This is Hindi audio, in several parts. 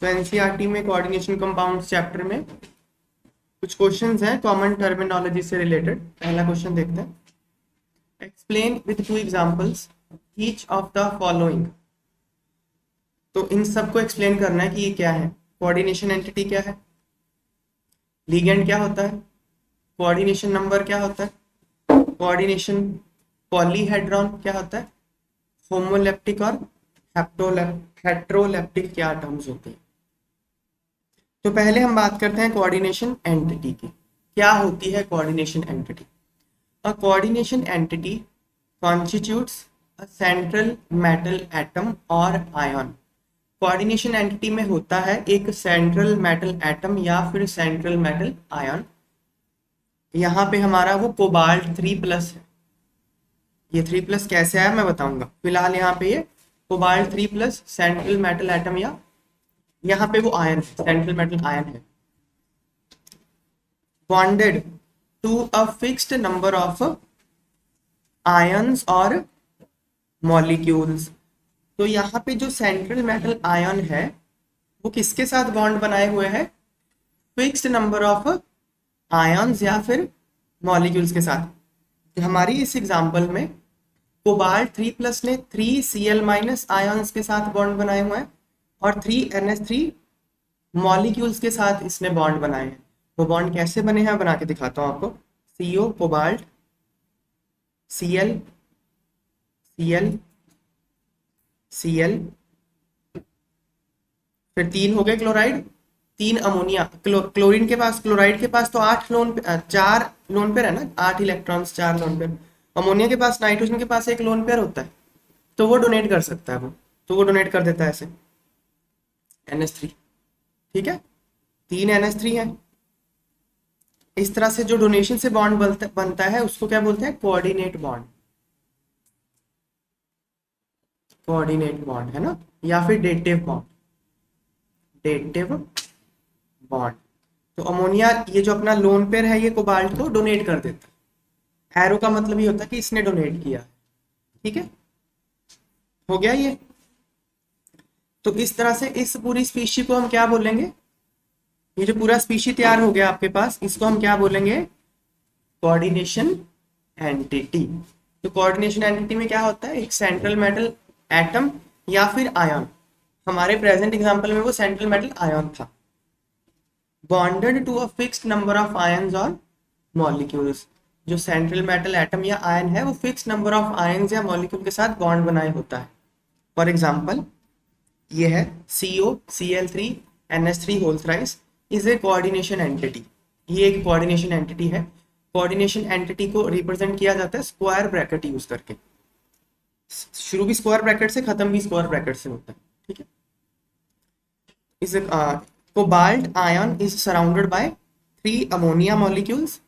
तो एनसीईआरटी में कोऑर्डिनेशन कंपाउंड्स चैप्टर में कुछ क्वेश्चंस हैं कॉमन टर्मिनोलॉजी से रिलेटेड। पहला क्वेश्चन देखते हैं। Explain with two examples each of the following. तो इन सबको एक्सप्लेन करना है कि ये क्या है। कोऑर्डिनेशन एंटिटी क्या है, लिगेंड क्या होता है, कोऑर्डिनेशन नंबर क्या होता है, कोऑर्डिनेशन पॉलीहेड्रॉन क्या होता है, होमोलेप्टिक और हेट्रोलेप्टिक क्या टर्म्स होते हैं। तो पहले हम बात करते हैं कोऑर्डिनेशन एंटिटी की। क्या होती है coordination entity? A coordination entity constitutes a central metal atom और आयन। कोऑर्डिनेशन एंटिटी में होता है एक सेंट्रल मेटल एटम या फिर सेंट्रल मेटल आयन। यहाँ पे हमारा वो कोबाल्ट 3+ है। ये 3+ कैसे आया मैं बताऊंगा। फिलहाल यहाँ पे ये कोबाल्ट 3+ सेंट्रल मेटल एटम या यहाँ पे वो आयन सेंट्रल मेटल आयन है। Bonded to a fixed number of ions और मॉलिक्यूल्स। तो यहाँ पे जो सेंट्रल मेटल आयन है वो किसके साथ बॉन्ड बनाए हुए है? फिक्स्ड नंबर ऑफ आयन्स या फिर मॉलिक्यूल्स के साथ। तो हमारी इस एग्जांपल में कोबाल्ट 3+ ने 3Cl- आयन्स के साथ बॉन्ड बनाए हुए हैं और 3NH3 मॉलिक्यूल्स के साथ इसने बॉन्ड बनाए हैं। वो बॉन्ड कैसे बने हैं बना के दिखाता हूँ आपको। CO cobalt, Cl Cl Cl, फिर 3 हो गए क्लोराइड, 3 अमोनिया। क्लोरीन के पास, क्लोराइड के पास तो 4 लोन पेयर है ना, 8 इलेक्ट्रॉन्स 4 लोन पेयर। अमोनिया के पास, नाइट्रोजन के पास 1 लोन पेयर होता है। तो वो डोनेट कर सकता है तो वो डोनेट कर देता है ऐसे NH3। ठीक है, 3 NH3 है। इस तरह से जो डोनेशन से बॉन्ड बनता है उसको क्या बोलते हैं? Coordinate bond. कोऑर्डिनेट बॉन्ड है ना, या फिर डेटिव बॉन्ड। Dative bond. तो अमोनिया ये जो अपना लोन पेयर है ये कोबाल्ट को डोनेट कर देता है। एरो का मतलब ये होता है कि इसने डोनेट किया। ठीक है, हो गया ये। तो इस तरह से इस पूरी स्पीशी को हम क्या बोलेंगे? ये जो पूरा स्पीशी तैयार हो गया आपके पास, इसको हम क्या बोलेंगे? Coordination entity. तो कोऑर्डिनेशन एंटिटी में क्या होता है? एक सेंट्रल मेटल एटम या फिर आयन। हमारे प्रेजेंट एग्जांपल में वो सेंट्रल मेटल आयन था। Bonded to a fixed number of ions और मॉलिक्यूल्स। जो सेंट्रल मेटल एटम या आयन है वो फिक्स्ड नंबर ऑफ आयन्स या मॉलिक्यूल के साथ बॉन्ड बनाए होता है। फॉर एग्जांपल ये है COCl3NH3 whole thrice is a coordination entity. ये एक कोऑर्डिनेशन एंटिटी है। कोऑर्डिनेशन एंटिटी को रिप्रेजेंट किया जाता है स्क्वायर ब्रैकेट यूज करके। शुरू भी स्क्वायर ब्रैकेट से, खत्म भी स्क्वायर ब्रैकेट से होता है। ठीक है, इस cobalt ion is surrounded by 3 ammonia molecules.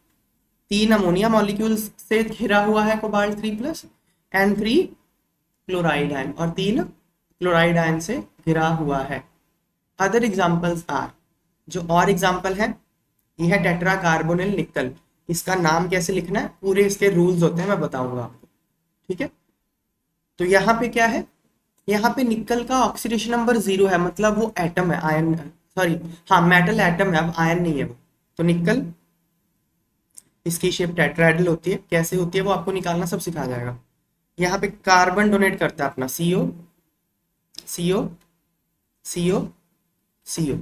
3 ammonia molecules से घिरा हुआ है कोबाल्ट 3+ एंड 3 क्लोराइड आयन, और 3 क्लोराइड आयन से घिरा हुआ है। अदर एग्जांपल्स आर, जो और एग्जांपल है ये है टेट्रा कार्बोनिल निकल। इसका नाम कैसे लिखना है, पूरे इसके रूल्स होते हैं, मैं बताऊंगा आपको। ठीक है, तो यहाँ पे क्या है? यहाँ पे निकल का ऑक्सीडेशन नंबर 0 है, मतलब वो एटम है, आयन, सॉरी हाँ मेटल एटम है, अब आयन नहीं है वो। तो निकल, इसकी शेप टेट्राहेड्रल होती है। कैसे होती है वो आपको निकालना सब सिखा जाएगा। यहाँ पे कार्बन डोनेट करता है अपना CO CO CO CO।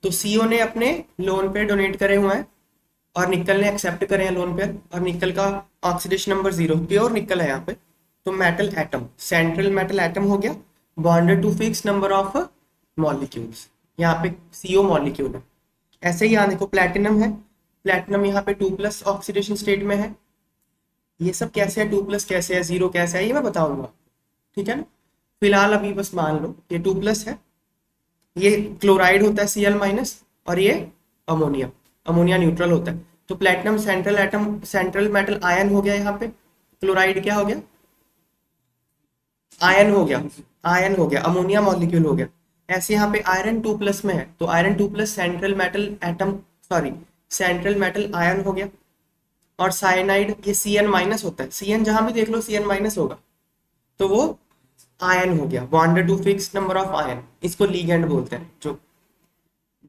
तो CO ने अपने लोन पेयर डोनेट करे हुए हैं और निकल ने एक्सेप्ट करे हैं लोन पेयर, और निकल का ऑक्सीडेशन नंबर 0, प्योर निकल है यहाँ पे। तो metal atom, central metal atom हो गया, bonded to fix number of molecules. यहाँ पे CO मॉलिक्यूल है। ऐसे ही यहाँ देखो प्लैटिनम है। प्लैटिनम यहाँ पे 2+ ऑक्सीडेशन स्टेट में है। ये सब कैसे है, 2+ कैसे है, 0 कैसे है, ये मैं बताऊंगा। ठीक है ना, फिलहाल अभी बस मान लो ये 2+ है। ये क्लोराइड होता है Cl- और ये अमोनिया, अमोनिया न्यूट्रल होता है। तो platinum central atom, central metal ion हो गया। यहाँ पे क्लोराइड क्या हो गया? आयन हो गया, आयन हो गया, अमोनिया मॉलिक्यूल हो गया। ऐसे यहाँ पे आयरन 2+ में है, तो iron 2+ central metal atom, sorry central metal ion हो गया। और साइनाइड ये Cn- होता है। Cn जहां भी देख लो Cn- होगा, तो वो आयन हो गया, bonded to fix number of ion. इसको लीगेंड बोलते हैं, जो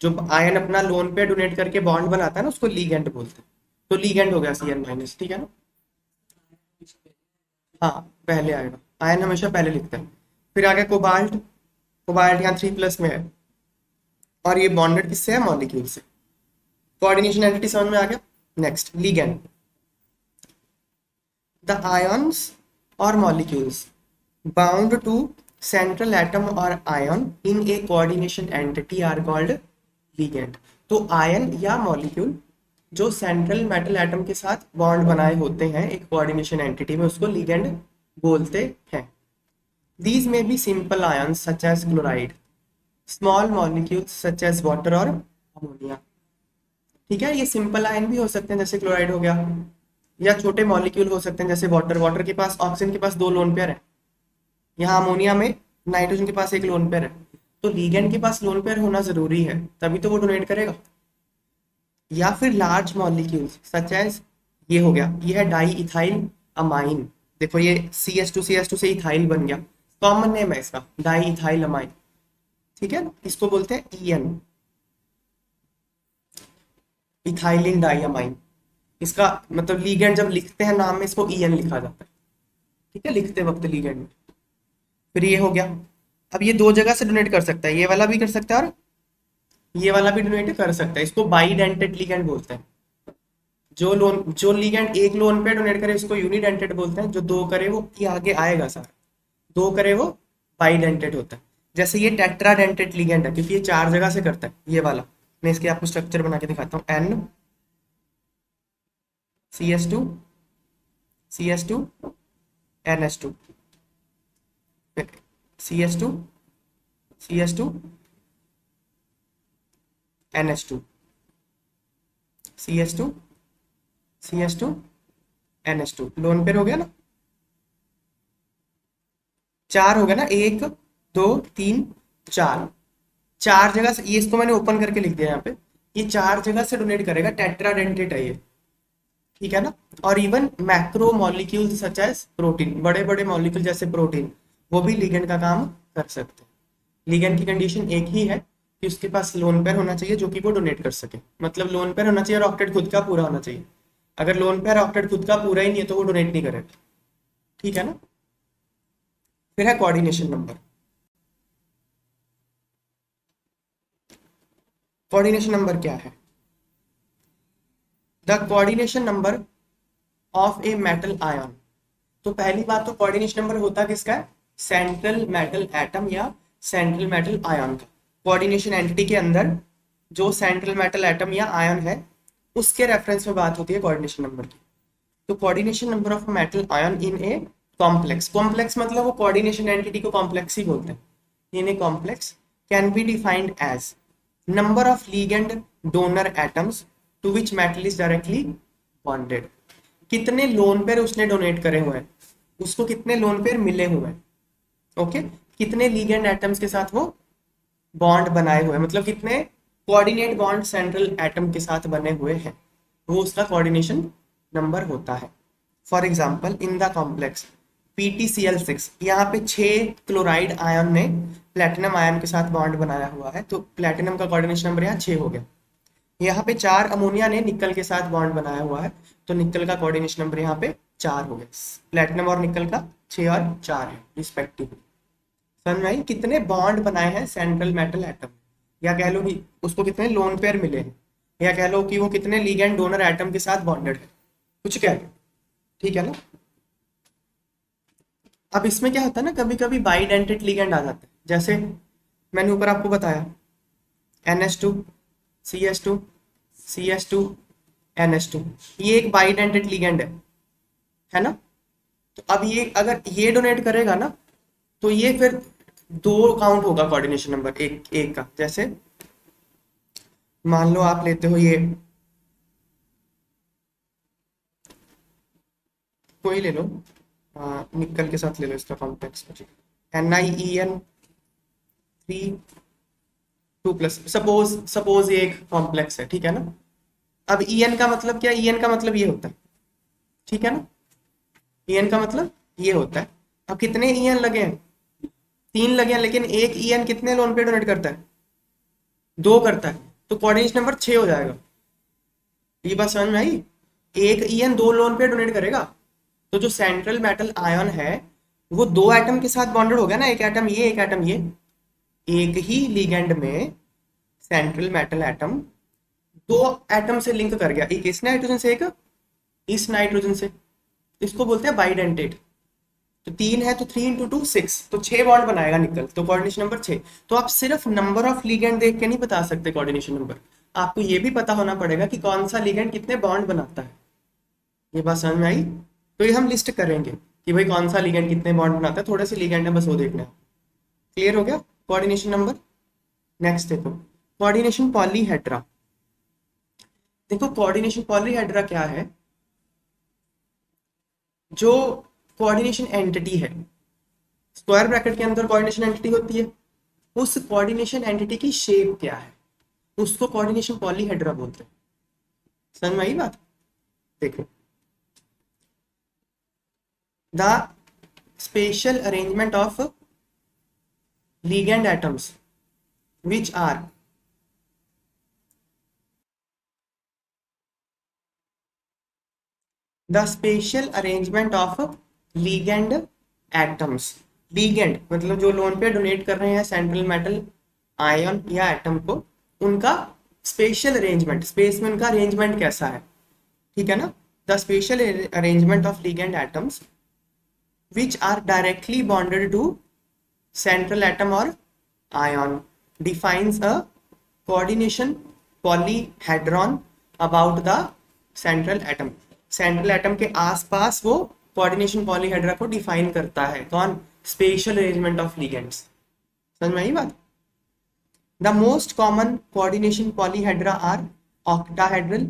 जो आयन अपना लोन पेयर डोनेट करके बॉन्ड बनाता है ना उसको लीगेंड बोलते हैं। तो लीगेंड हो गया Cn-, ठीक है ना। हाँ पहले आएगा, आयन हमेशा पहले लिखता है। फिर आ गया कोबाल्ट, कोबाल्ट यहाँ 3+ में है और ये बॉन्डेड किससे है, मॉलिक्यूल से। कोऑर्डिनेशन एंटिटी समझ में आ गया। नेक्स्ट लीगेंड, द आयन्स और molecules bound to central atom और ion in a coordination entity are called ligand. तो आयन या मॉलिक्यूल जो सेंट्रल मेटल एटम के साथ बॉन्ड बनाए होते हैं एक कोऑर्डिनेशन एंटिटी में, उसको लीगेंड बोलते हैं। दीज में be simple ions such as chloride, small molecules such as water और अमोनिया। ठीक है, ये सिंपल आयन भी हो सकते हैं जैसे क्लोराइड हो गया, या छोटे मॉलिक्यूल हो सकते हैं जैसे वाटर। वाटर के पास, ऑक्सीजन के पास 2 लोन पेयर है, यहाँ अमोनिया में नाइट्रोजन के पास 1 लोन पेयर है। तो लीगेंड के पास लोन पेयर होना जरूरी है, तभी तो वो डोनेट करेगा। या फिर लार्ज मॉलिक्यूल्स सच एज, ये हो गया, ये है डाई इथाइल अमाइन। देखो ये CH2 से इथाइल बन गया, कॉमन नेम है इसका डाई इथाइल अमाइन। ठीक है, इसको बोलते हैं EN, इथाइलिन डाईअमाइन। इसका मतलब लीगेंड जब लिखते हैं नाम में इसको EN लिखा जाता है। ठीक है, लिखते वक्त लीगेंड में। फिर ये हो गया। अब ये 2 जगह से डोनेट कर सकता है, ये वाला भी कर सकता है और ये वाला भी डोनेट कर सकता है। इसको बाइडेंटेड लीगेंड बोलते हैं। जो लीगेंड एक लोन पे डोनेट करे उसको यूनिडेंटेड बोलते हैं, जो 2 करे वो, ये आगे आएगा सर, 2 करे वो बाइडेंटेड होता है। जैसे ये टेट्राडेंटेड लीगेंड है क्योंकि ये 4 जगह से करता है, ये वाला। मैं इसके आपको स्ट्रक्चर बना के दिखाता हूँ। N CH2 CH2 NH2 CH2 CH2 NH2 CH2 CH2 NH2, lone pair हो गया ना। 4 हो गया ना, 1 2 3 4, 4 जगह से। ये इसको मैंने ओपन करके लिख दिया यहाँ पे, ये 4 जगह से डोनेट करेगा, टेट्राडेंटेट है ये। ठीक है ना। और even macro molecule such as protein, बड़े बड़े मॉलिक्यूल जैसे प्रोटीन, वो भी लिगेंड का काम कर सकते हैं। लिगेंड की कंडीशन एक ही है कि उसके पास लोन पेयर होना चाहिए जो कि वो डोनेट कर सके। मतलब लोन पेयर होना चाहिए और ऑक्टेट खुद का पूरा होना चाहिए। अगर लोन पेयर ऑक्टेट खुद का पूरा ही नहीं है तो वो डोनेट नहीं करेगा। ठीक है ना। फिर है कोऑर्डिनेशन नंबर। कोऑर्डिनेशन नंबर क्या है? The coordination number of a metal ion. तो पहली बात तो कोऑर्डिनेशन नंबर होता किसका है? सेंट्रल मेटल एटम या सेंट्रल मेटल आयन का। कोऑर्डिनेशन एंटिटी के अंदर जो सेंट्रल मेटल एटम या आयन है उसके रेफरेंस में बात होती है कोऑर्डिनेशन नंबर की। तो coordination number of metal ion in a complex, complex मतलब वो कोऑर्डिनेशन एंटिटी को कॉम्प्लेक्स ही बोलते हैं। In a complex can be defined as number of ligand donor atoms to which metal is directly bonded. कितने लोन पेयर उसने डोनेट करे हुए हैं, उसको कितने लोन पेयर मिले हुए हैं। ओके, कितने लीगेंड एटम्स के साथ वो बॉन्ड बनाए हुए हैं, मतलब कितने कोऑर्डिनेट बॉन्ड सेंट्रल एटम के साथ बने हुए हैं, वो उसका कोऑर्डिनेशन नंबर होता है। For example in the complex PtCl6, यहाँ पे 6 क्लोराइड आयन ने प्लेटिनम आयन के साथ बॉन्ड बनाया हुआ है, तो प्लेटिनम का कोऑर्डिनेशन नंबर यहाँ 6 हो गया। यहाँ पे 4 अमोनिया ने निकल के साथ बॉन्ड बनाया हुआ है, तो निकल का कोऑर्डिनेशन नंबर यहाँ पे 4 हो गया। प्लेटिनम और निकल का 6 और 4 है रिस्पेक्टिवली। समझ में आई? कितने बॉन्ड बनाए हैं सेंट्रल मेटल एटम, या कह लो कि उसको कितने लोन पेयर मिले हैं, या कह लो कि वो कितने लीगेंड डोनर एटम के साथ बॉन्डेड है, कुछ कह लो। ठीक है ना। अब इसमें क्या होता है ना, कभी कभी बाइडेंटेड लिगेंड आ जाते हैं, जैसे मैंने ऊपर आपको बताया NH2 CH2 CH2 NH2, ये एक बाइडेंटेड लिगेंड है ना। तो अब ये अगर ये डोनेट करेगा ना तो ये फिर 2 काउंट होगा कोऑर्डिनेशन नंबर एक एक का। जैसे मान लो आप लेते हो ये, कोई ले लो, निकल के साथ ले लो इसका कॉम्प्लेक्स NiEN3 2+, सपोज ये एक कॉम्प्लेक्स है। ठीक है ना। अब EN का मतलब क्या? EN का मतलब ये होता है। ठीक है ना। EN का मतलब ये होता है। अब कितने EN लगे हैं? 3 लगे हैं, लेकिन एक EN कितने लोन पे डोनेट करता है? 2 करता है। तो कोऑर्डिनेशन नंबर 6 हो जाएगा। ये बात समझ में आई? एक ईएन दो लोन पे डोनेट करेगा, तो जो सेंट्रल मेटल आयन है वो दो एटम के साथ बॉन्डेड हो गया ना, एक एटम ये एक एटम ये, एक ही लिगेंड में सेंट्रल मेटल एटम दो एटम से लिंक कर गया, एक इस नाइट्रोजन से एक इस नाइट्रोजन से, इसको बोलते हैं बाइडेंटेट। तो 3 है तो 3 इंटू 2 6, तो 6 बॉन्ड बनाएगा निकल, तो कोऑर्डिनेशन नंबर 6। तो आप सिर्फ नंबर ऑफ लिगेंड देख के नहीं बता सकते कोऑर्डिनेशन नंबर, आपको ये भी पता होना पड़ेगा कि कौन सा लिगेंड कितने बॉन्ड बनाता है। ये बात समझ में आई? तो ये हम लिस्ट करेंगे कि भाई कौन सा लिगेंड कितने बॉन्ड बनाता है, थोड़े से लिगेंड है बस वो देखना है। क्लियर हो गया कोऑर्डिनेशन नंबर? नेक्स्ट देखो कोऑर्डिनेशन पॉलीहेड्रा। देखो कोऑर्डिनेशन पॉलीहेड्रा क्या है, जो कोऑर्डिनेशन एंटिटी है स्क्वायर ब्रैकेट के अंदर कोऑर्डिनेशन एंटिटी होती है, उस कोऑर्डिनेशन एंटिटी की शेप क्या है उसको कोऑर्डिनेशन पॉलीहेड्रा बोलते हैं। समझ में आई बात? देखो the special arrangement of ligand atoms which are the spatial arrangement of ligand atoms। ligand मतलब जो लोन पे डोनेट कर रहे हैं सेंट्रल मेटल आयन या एटम को, उनका स्पेशल अरेंजमेंट, स्पेस में उनका अरेंजमेंट कैसा है, ठीक है ना। The special arrangement of ligand atoms which are directly bonded to central atom or ion defines a coordination polyhedron about the central atom। Central atom के आसपास वो कोऑर्डिनेशन पॉलीहेड्रा को डिफाइन करता है। कौन? Special arrangement of ligands. समझ में आई बात? The most common coordination polyhedra are octahedral,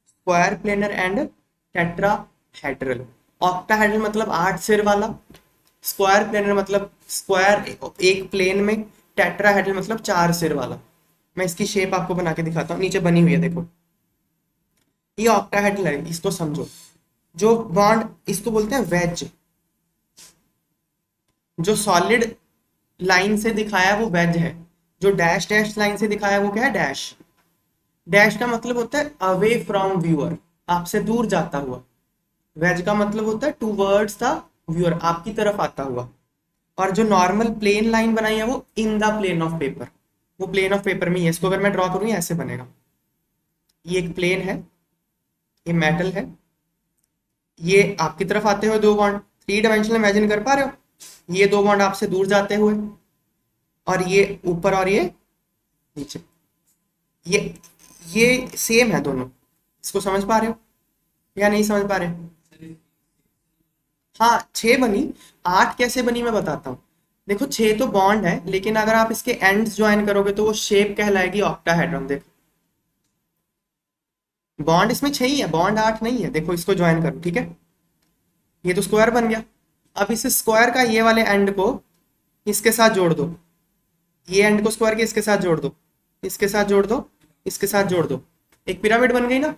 square planar and tetrahedral. Octahedral मतलब 8 सिर वाला, स्क्वायर प्लेनर मतलब स्क्वायर एक प्लेन में, टेट्राहेड्रल मतलब 4 सिर वाला। मैं इसकी शेप आपको बना के दिखाता हूँ, नीचे बनी हुई है देखो, ये ऑक्टाहेड्रल है, इसको समझो। जो बॉन्ड इसको बोलते हैं वेज, जो सॉलिड लाइन से दिखाया है वो वेज है, जो डैश डैश लाइन से दिखाया है वो क्या है? डैश। डैश का मतलब होता है अवे फ्रॉम व्यूअर, आपसे दूर जाता हुआ। वेज का मतलब होता है टूवर्ड्स द व्यूअर, आपकी तरफ आता हुआ। और जो नॉर्मल प्लेन लाइन बनाई है वो in the plane of paper, वो प्लेन ऑफ पेपर में ही है। इसको अगर मैं ड्रॉ करूँ ऐसे बनेगा, ये एक प्लेन है, ये मेटल है, ये आपकी तरफ आते हुए दो बॉन्ड, 3 डायमेंशनल इमेजिन कर पा रहे हो, ये दो बॉन्ड आपसे दूर जाते हुए, और ये ऊपर और ये नीचे, ये सेम है दोनों। इसको समझ पा रहे हो या नहीं समझ पा रहे? हाँ 6 बनी, 8 कैसे बनी मैं बताता हूँ। देखो 6 तो बॉन्ड है, लेकिन अगर आप इसके एंड्स ज्वाइन करोगे तो वो शेप कहलाएगी ऑक्टाहेड्रॉन। देखो बॉन्ड इसमें 6 ही है, बॉन्ड 8 नहीं है। देखो इसको ज्वाइन करो, ठीक है, ये तो स्क्वायर बन गया। अब इस स्क्वायर का ये वाले एंड को इसके साथ जोड़ दो, ये एंड को स्क्वायर के इसके साथ जोड़ दो, इसके साथ जोड़ दो, इसके साथ जोड़ दो, एक पिरामिड बन गई ना।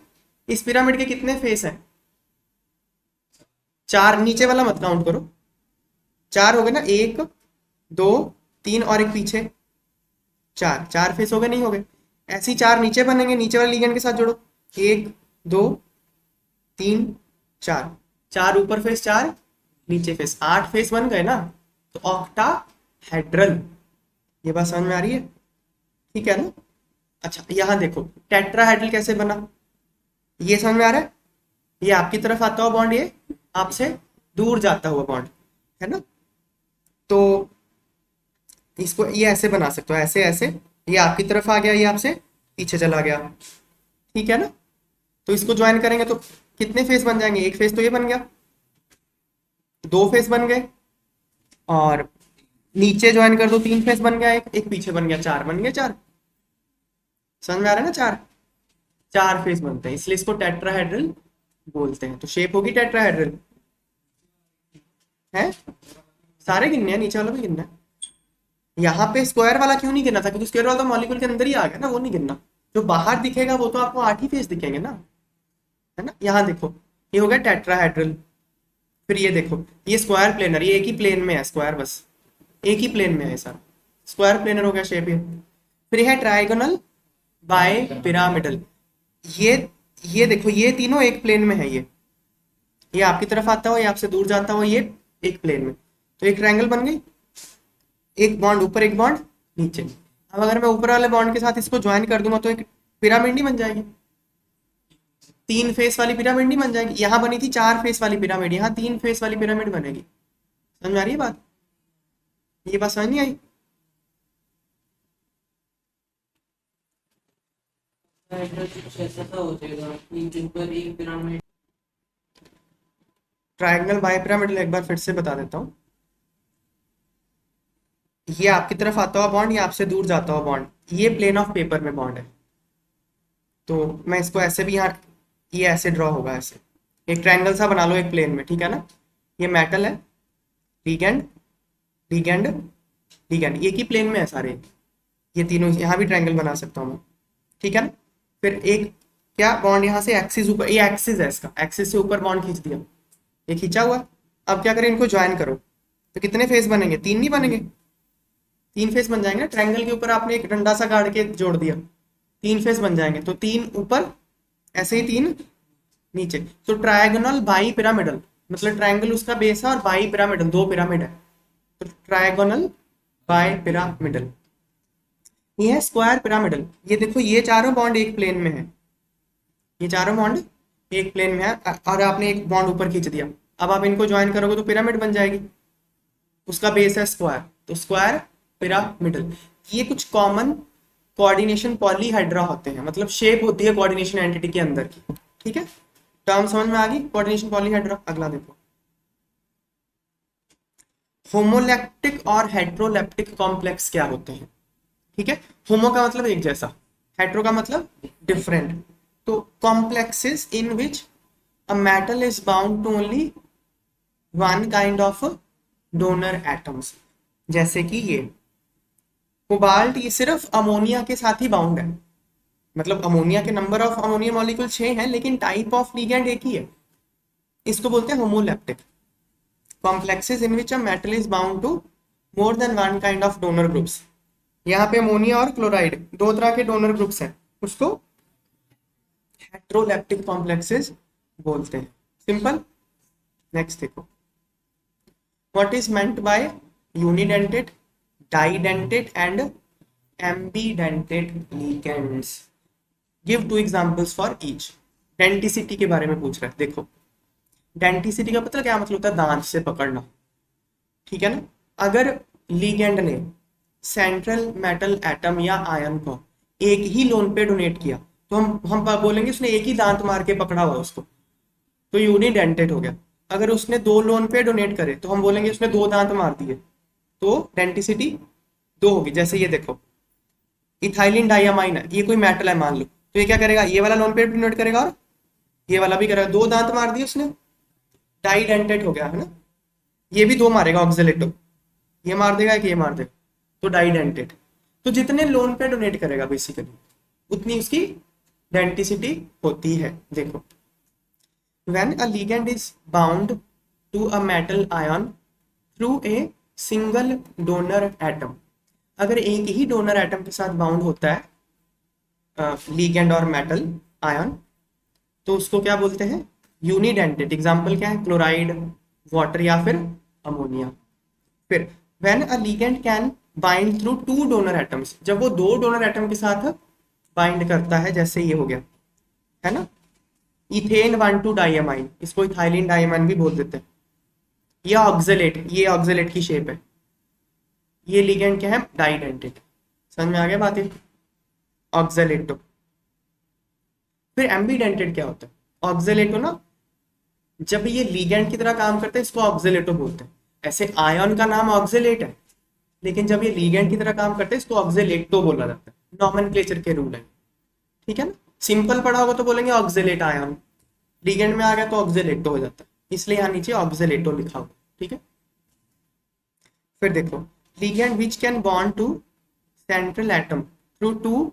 इस पिरामिड के कितने फेस हैं? 4, नीचे वाला मत काउंट करो, 4 हो गए ना, 1 2 3 और एक पीछे, 4 फेस हो गए, नहीं हो गए? ऐसे ही 4 नीचे बनेंगे, नीचे वाले लिगेंड के साथ जोड़ो, 1 2 3 4, 4 ऊपर फेस, 4 नीचे फेस, 8 फेस बन गए ना, तो ऑक्टाहेड्रल। ये बात समझ में आ रही है? ठीक है ना। अच्छा यहाँ देखो टेट्राहेड्रल कैसे बना, ये समझ में आ रहा है? ये आपकी तरफ आता हुआ बॉन्ड, ये आपसे दूर जाता हुआ बॉन्ड है ना। तो इसको ये ऐसे बना सकते हो, ऐसे ऐसे, ये आपकी तरफ आ गया, ये आपसे पीछे चला गया, ठीक है ना। तो इसको ज्वाइन करेंगे तो कितने फेस बन जाएंगे? एक फेस तो ये बन गया, 2 फेस बन गए, और नीचे ज्वाइन कर दो 3 फेस बन गया, एक पीछे बन गया, 4 बन गए, 4। समझ में आ रहा है ना? 4 फेस बनते हैं, इसलिए इसको टेट्राहेड्रल बोलते हैं। तो शेप होगी टेट्राहेड्रल है। सारे गिनने हैं, नीचे वाला भी गिनना है। यहाँ पे स्क्वायर वाला क्यों नहीं गिनना था? क्योंकि स्क्वायर वाला तो मॉलिक्यूल के अंदर ही आ गया ना, वो नहीं गिनना। जो बाहर दिखेगा वो तो आपको 8 ही फेस दिखेंगे ना, है ना। यहाँ देखो ये हो गया टेट्राहेड्रल। फिर ये देखो ये स्क्वायर प्लेनर, ये एक ही प्लेन में है, स्क्वायर बस एक ही प्लेन में है सर, स्क्वायर प्लेनर हो गया शेप ये। फिर है ट्राइगोनल बाय पिरामिडल। ये ये देखो, ये तीनों एक प्लेन में है। ये आपकी तरफ आता हो, ये आपसे दूर जाता हो, ये एक प्लेन में, तो एक ट्रायंगल बन गई। एक बॉन्ड ऊपर, एक बॉन्ड नीचे। अब अगर मैं ऊपर वाले बॉन्ड के साथ इसको ज्वाइन कर दूंगा तो एक पिरामिड नहीं बन जाएगी, तीन फेस वाली पिरामिड नहीं बन जाएगी। यहाँ बनी थी चार फेस वाली पिरामिड, यहाँ तीन फेस वाली पिरामिड बनेगी। समझ आ रही है बात? ये बात समझ नहीं आई? कुछ ऐसा था हो जाएगा कि जिन पर एक पिरामिड। ट्रायंगल बाय पिरामिडल एक बार फिर से बता देता हूँ। ये आपकी तरफ आता हुआ बॉन्ड, ये आपसे दूर जाता हुआ बॉन्ड, ये प्लेन ऑफ पेपर में बॉन्ड है। तो मैं इसको ऐसे भी यहाँ, ये ऐसे ड्रॉ होगा, ऐसे एक ट्रायंगल सा बना लो एक प्लेन में, ठीक है ना। ये मेटल है, लिगेंड लिगेंड लिगेंड, एक ही प्लेन में है सारे, ये तीनों। यहाँ भी ट्रायंगल बना सकता हूँ मैं, ठीक है ना। फिर एक क्या बॉन्ड यहाँ से एक्सिस ऊपर, ये एक्सिस है इसका, एक्सिस से ऊपर बॉन्ड खींच दिया, ये खींचा हुआ। अब क्या करें, इनको ज्वाइन करो तो कितने फेस बनेंगे? तीन नहीं बनेंगे? तीन फेस बन जाएंगे। ट्रायंगल के ऊपर आपने एक डंडा सा गाड़ के जोड़ दिया, तीन फेस बन जाएंगे। तो तीन ऊपर, ऐसे ही तीन नीचे। तो ट्रायगोनल बाई पिरामिडल, मतलब ट्रायंगल उसका बेस है और बाई पिरामिडल दो पिरामिड है, तो ट्रायगोनल बाई पिरामिडल। ये है स्क्वायर पिरामिडल। ये देखो, ये चारों बॉन्ड एक प्लेन में है, ये चारों बॉन्ड एक प्लेन में है, और आपने एक बॉन्ड ऊपर खींच दिया। अब आप इनको ज्वाइन करोगे तो पिरामिड बन जाएगी, उसका बेस है स्क्वायर, तो स्क्वायर पिरामिडल। ये कुछ कॉमन कोऑर्डिनेशन पॉलीहाइड्रा होते हैं, मतलब शेप होती है कोऑर्डिनेशन एंटिटी के अंदर की, ठीक है। टर्म समझ में आ गई, कोऑर्डिनेशन पॉलीहाइड्रा। अगला देखो, होमोलैक्टिक और हेट्रोलैप्टिक कॉम्प्लेक्स क्या होते हैं, ठीक है। होमो का मतलब एक जैसा, हेट्रो का मतलब डिफरेंट। तो complexes in which a metal is bound to only one kind of donor atoms, जैसे कि ये कोबाल्ट, ये सिर्फ अमोनिया के साथ ही बाउंड है, मतलब अमोनिया के नंबर ऑफ अमोनिया मॉलिक्यूल 6 हैं, लेकिन टाइप ऑफ लिगेंड एक ही है। इसको बोलते हैं homoleptic. Complexes in which a metal is bound to more than one kind of donor groups. यहाँ पे अमोनिया और क्लोराइड दो तरह के डोनर ग्रुप्स हैं, उसको हेट्रोलैप्टिक कॉम्प्लेक्सेस बोलते हैं। सिंपल। नेक्स्ट देखो, what is meant by unidentate, डाइडेंटेड and एम्बीडेंटेड ligands. Give to examples for each. Denticity के बारे में पूछ रहा है। देखो, डेंटिसिटी का पता क्या मतलब होता है? दांत से पकड़ना, ठीक है ना। अगर लिगेंड ने सेंट्रल मेटल एटम या आयन को एक ही लोन पे डोनेट किया तो हम बोलेंगे उसने एक ही दांत मार के पकड़ा हुआ उसको, तो यूनिडेंटेड हो गया। अगर उसने दो लोन पे डोनेट करे तो हम बोलेंगे उसने दो दांत मार दिए, तो डेंटिसिटी दो होगी। जैसे ये देखो, इथाइलिन डाइयामाइन है, ये कोई मेटल है मान लो, तो ये क्या करेगा? ये वाला लोन पे डोनेट करेगा और ये वाला भी करेगा। दो दांत मार दिए उसने, डाइडेंटेड हो गया, है ना। ये भी दो मारेगा ऑक्सीलेटो, ये मार देगा कि ये मार देगा, तो डाइडेंटेड। तो जितने लोन पे डोनेट करेगा बेसिकली उतनी उसकी डेंटिसिटी होती है। देखो, when a ligand is bound to a metal ion through a single donor atom, अगर एक ही डोनर एटम के साथ बाउंड होता है लिगेंड और मेटल आयन, तो उसको क्या बोलते हैं? यूनिडेंटेड। एग्जाम्पल क्या है? क्लोराइड, वाटर या फिर अमोनिया। फिर when a ligand can bind through two donor atoms, जब वो दो डोनर एटम के साथ बाइंड करता है, जैसे ये हो गया, है ना, इथेन 1,2 डाइयामाइन, इसको इथाइलिन डाइयामाइन भी बोल देते हैं। ये ऑक्सलेट, ये ऑक्सलेट की शेप है। ये लिगेंड क्या है? डाइडेंटेड। समझ में आ गया बात? ऑक्सलेटो। फिर एम्बीडेंटेड क्या होता है? ऑक्सलेटो ना, जब ये लिगेंड की तरह काम करते हैं इसको ऑक्सलेटो बोलते हैं। ऐसे आयन का नाम ऑक्सलेट है, लेकिन जब ये लिगेंड की तरह काम करते हैं इसको ऑक्सलेटो बोला जाता है। नॉमेनक्लेचर के रूल है, ठीक है ना। सिंपल पढ़ा होगा तो बोलेंगे ऑक्सलेट आयन, लिगेंड में आ गया तो ऑक्सलेटो हो जाता है, इसलिए यहाँ नीचे ऑक्सलेटो लिखा होगा, ठीक है। फिर देखो, ligand which can bond to central atom through two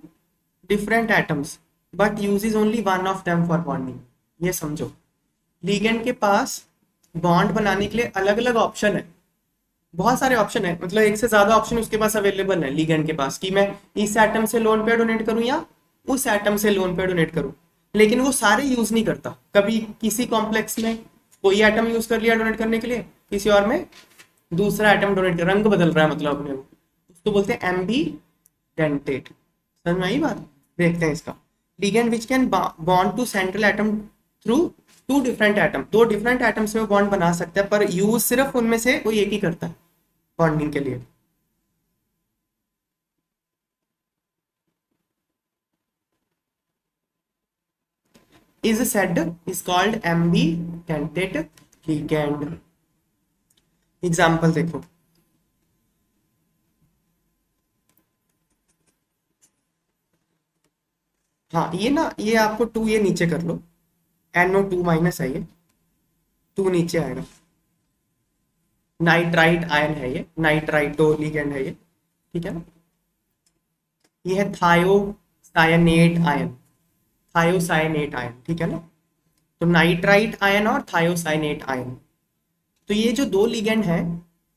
different atoms but uses only one of them for bonding. ये समझो, लिगेंड के पास बॉन्ड बनाने के लिए अलग अलग ऑप्शन है, बहुत सारे ऑप्शन है, मतलब एक से ज्यादा ऑप्शन उसके पास अवेलेबल है लिगेंड के पास, कि मैं इस एटम से लोन पे डोनेट करूं या उस एटम से लोन पेयर डोनेट करूं, लेकिन वो सारे यूज नहीं करता। कभी किसी कॉम्प्लेक्स में कोई एटम यूज कर लिया डोनेट करने के लिए, किसी और में दूसरा एटम डोनेट कर, रंग बदल रहा है मतलब अपने वो, उसको बोलते हैं एम्बीडेंटेट। समझ में आई बात? देखते हैं इसका। Ligand which can bond to central atom through two different atom, दो डिफरेंट एटम्स में बॉन्ड बना सकता है, पर यूज सिर्फ उनमें से कोई एक ही करता है बॉन्डिंग के लिए। is said is called ambidentate ligand। Example देखो, हाँ ये ना, ये आपको 2 ये नीचे कर लो, NO2 माइनस है ये, 2 नीचे आएगा। नाइट्राइट आयन है ये, नाइट्राइटो लिगेंड है ये, ठीक है ना। ये है थायोसायनेट आयन, थायोसायनेट आयन, ठीक है ना। तो नाइट्राइट आयन और थायोसायनेट आयन, तो ये जो दो लिगेंड है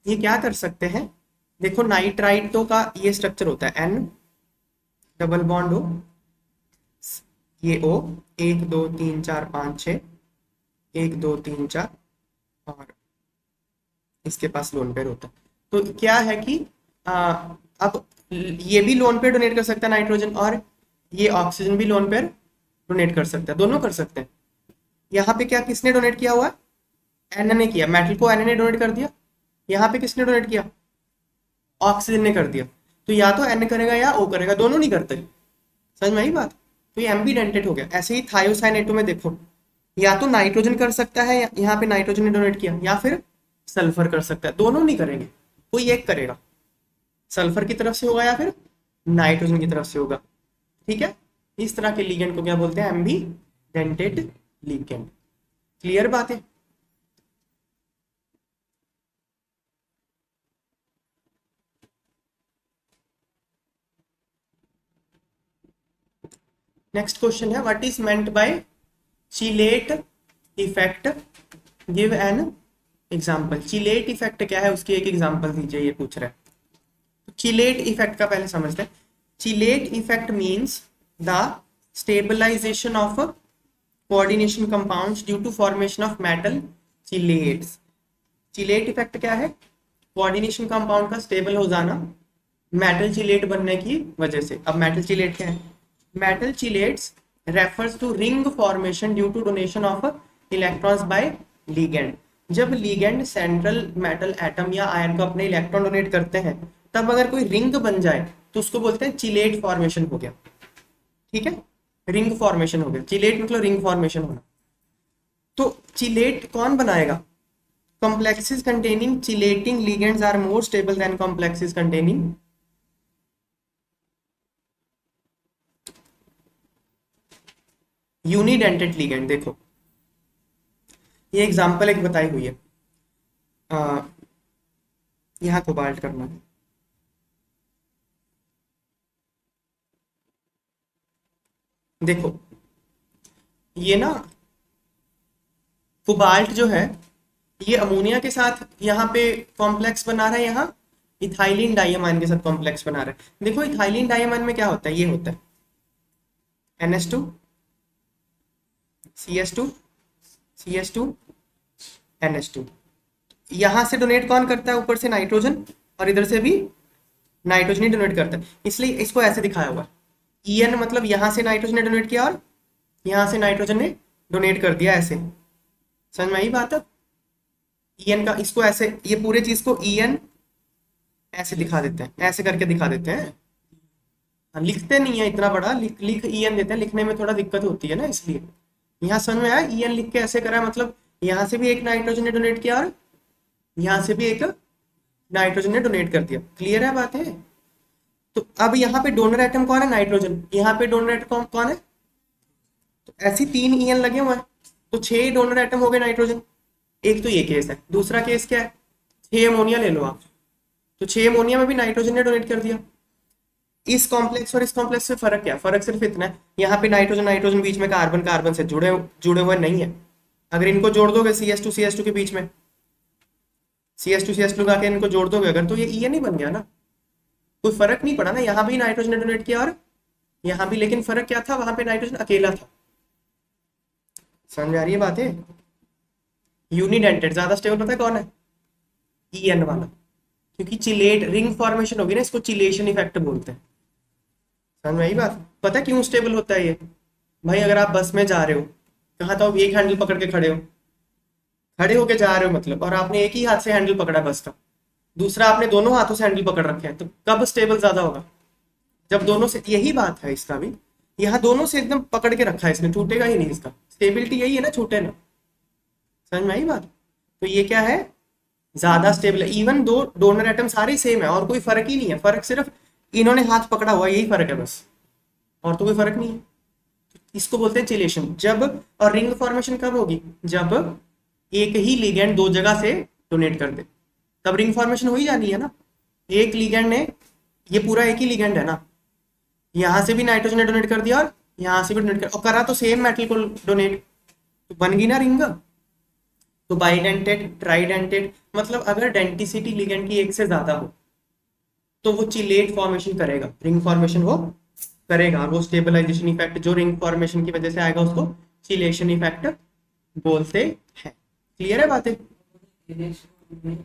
ये क्या कर सकते हैं, देखो नाइट्राइटो का ये स्ट्रक्चर होता है N डबल बॉन्ड O, ये O 1 2 3 4 5 6, 1 2 3 4, और इसके पास लोन पेयर होता है। तो क्या है कि अब ये भी लोन पेयर डोनेट कर सकता है नाइट्रोजन, और ये ऑक्सीजन भी लोन पेयर डोनेट कर सकता है, दोनों कर सकते हैं। यहाँ पे क्या किसने डोनेट किया हुआ है, एन ने किया, मेटल को एन ने डोनेट कर दिया। यहाँ पे किसने डोनेट किया, ऑक्सीजन ने कर दिया। तो या तो एन करेगा या ओ करेगा, दोनों नहीं करते। समझ में आई बात? तो ये एम्बीडेंटेट हो गया। ऐसे ही थायोसाइनेटो में देखो, या तो नाइट्रोजन कर सकता है, यहाँ पे नाइट्रोजन ने डोनेट किया, या फिर सल्फर कर सकता है, दोनों नहीं करेंगे, कोई एक करेगा, सल्फर की तरफ से होगा या फिर नाइट्रोजन की तरफ से होगा, ठीक है। इस तरह के लिगेंड को क्या बोलते हैं, एम्बीडेंटेट लिगेंड। क्लियर बात है? नेक्स्ट क्वेश्चन है, what is meant by chelate effect, give an example. Chelate effect क्या है, उसकी एक एग्जाम्पल दीजिए, ये पूछ रहा है। तो चिलेट इफेक्ट का पहले समझते हैं। Chelate effect means the stabilization of coordination compounds due to formation of metal chelates. Chelate effect क्या है, कोऑर्डिनेशन कंपाउंड का स्टेबल हो जाना मेटल चिलेट बनने की वजह से। अब मेटल चिलेट क्या है, metal chelates refers to ring formation due to donation of electrons by ligand. जब लिगेंड सेंट्रल मेटल एटम या आयन को अपने इलेक्ट्रॉन डोनेट करते हैं, तब अगर कोई रिंग बन जाए तो उसको बोलते हैं चिलेट फॉर्मेशन हो गया, ठीक है। रिंग फॉर्मेशन हो गया, चिलेट मतलब रिंग फॉर्मेशन होना। तो चिलेट कौन बनाएगा, complexes containing chelating ligands are more stable than complexes containing unidentate ligand. देखो ये एग्जांपल एक बताई हुई है, यहाँ कोबाल्ट करना है, देखो ये ना कोबाल्ट जो है ये अमोनिया के साथ यहाँ पे कॉम्प्लेक्स बना रहा है, यहाँ इथाइलिन डाइअमाइन के साथ कॉम्प्लेक्स बना रहा है। देखो इथाइलिन डाइअमाइन में क्या होता है, ये होता है NH2 CH2 CH2 NH2। यहां से डोनेट कौन करता है, ऊपर से नाइट्रोजन, और इधर से भी नाइट्रोजन ही डोनेट करता है, इसलिए इसको ऐसे दिखाया हुआ है। EN मतलब यहां से नाइट्रोजन ने डोनेट किया और यहां से नाइट्रोजन ने डोनेट कर दिया, ऐसे। समझ में आई बात? अब EN का इसको ऐसे, ये पूरे चीज को EN ऐसे दिखा देते हैं, ऐसे करके दिखा देते हैं। लिखते नहीं है इतना बड़ा, लिख EN देते हैं, लिखने में थोड़ा दिक्कत होती है ना, इसलिए। यहाँ समझ में आया, EN लिख के ऐसे करा, मतलब यहाँ से भी एक नाइट्रोजन ने डोनेट किया और यहाँ से भी एक नाइट्रोजन ने डोनेट कर दिया। क्लियर है बात है? तो अब यहाँ पे डोनर एटम कौन है, नाइट्रोजन, यहाँ पे डोनर एटम कौन है, तो ऐसी 3 EN लगे हुए हैं, तो 6 डोनर एटम हो गए नाइट्रोजन। एक तो ये केस है, दूसरा केस क्या है, 6 अमोनिया ले लो आप, तो 6 अमोनिया में भी नाइट्रोजन ने डोनेट कर दिया। इस कॉम्प्लेक्स और इस कॉम्प्लेक्स से फर्क क्या, फर्क सिर्फ इतना है, यहाँ पे नाइट्रोजन नाइट्रोजन बीच में कार्बन कार्बन से जुड़े हुए नहीं है। अगर इनको जोड़ दोगे CH2 CH2 के बीच में, CH2 CH2 लगा के इनको जोड़ दोगे अगर, तो ये EN ही बन गया ना, कोई फर्क नहीं पड़ा ना। यहाँ भी नाइट्रोजन ने डोनेट किया और यहाँ भी, लेकिन फर्क क्या था, वहां पे नाइट्रोजन अकेला था। समझ में आ रही है बातें? यूनिडेंटेड ज्यादा स्टेबल पता है कौन है? EN वाला, क्योंकि चिलेट रिंग फॉर्मेशन होगी ना, इसको चिलेशन इफेक्ट बोलते हैं। समझ में आई बात? पता है क्यों स्टेबल होता है ये? भाई अगर आप बस में जा रहे हो, कहाँ तो आप एक हैंडल पकड़ के खड़े हो, खड़े होके जा रहे हो मतलब, और आपने एक ही हाथ से हैंडल पकड़ा बस का, दूसरा आपने दोनों हाथों से हैंडल पकड़ रखे हैं, तो कब स्टेबल ज्यादा होगा? जब दोनों से, यही बात है इसका भी, यहाँ दोनों से एकदम पकड़ के रखा है इसने, छूटेगा ही नहीं इसका, स्टेबिलिटी यही है ना, छूटे ना। समझ में आई बात? तो ये क्या है, ज्यादा स्टेबल है। इवन दो डोनर एटम सारे सेम है और कोई फर्क ही नहीं है, फर्क सिर्फ इन्होंने हाथ पकड़ा हुआ, यही फर्क है बस, और तो कोई फर्क नहीं है। इसको बोलते हैं चिलेशन। जब, और रिंग फॉर्मेशन कब होगी? जब एक ही लिगेंड दो जगह से डोनेट कर दे, तब रिंग फॉर्मेशन हो ही जानी है ना। एक लिगेंड ने, ये पूरा एक ही लिगेंड है ना, यहां से भी नाइट्रोजन ने डोनेट कर दिया और यहां से भी डोनेट कर, और करा तो सेम मेटल को डोनेट, तो बन गई ना रिंग। तो बाइडेंटेड, ट्राइडेंटेड, मतलब अगर डेंटिसिटी लिगेंड की एक से ज्यादा हो तो वो चिलेट फॉर्मेशन करेगा, रिंग फॉर्मेशन वो करेगा, और वो स्टेबलाइजेशन इफेक्ट जो रिंग फॉर्मेशन की वजह से आएगा उसको चिलेशन इफेक्ट बोलते हैं। क्लियर है बातें? इलेक्शन में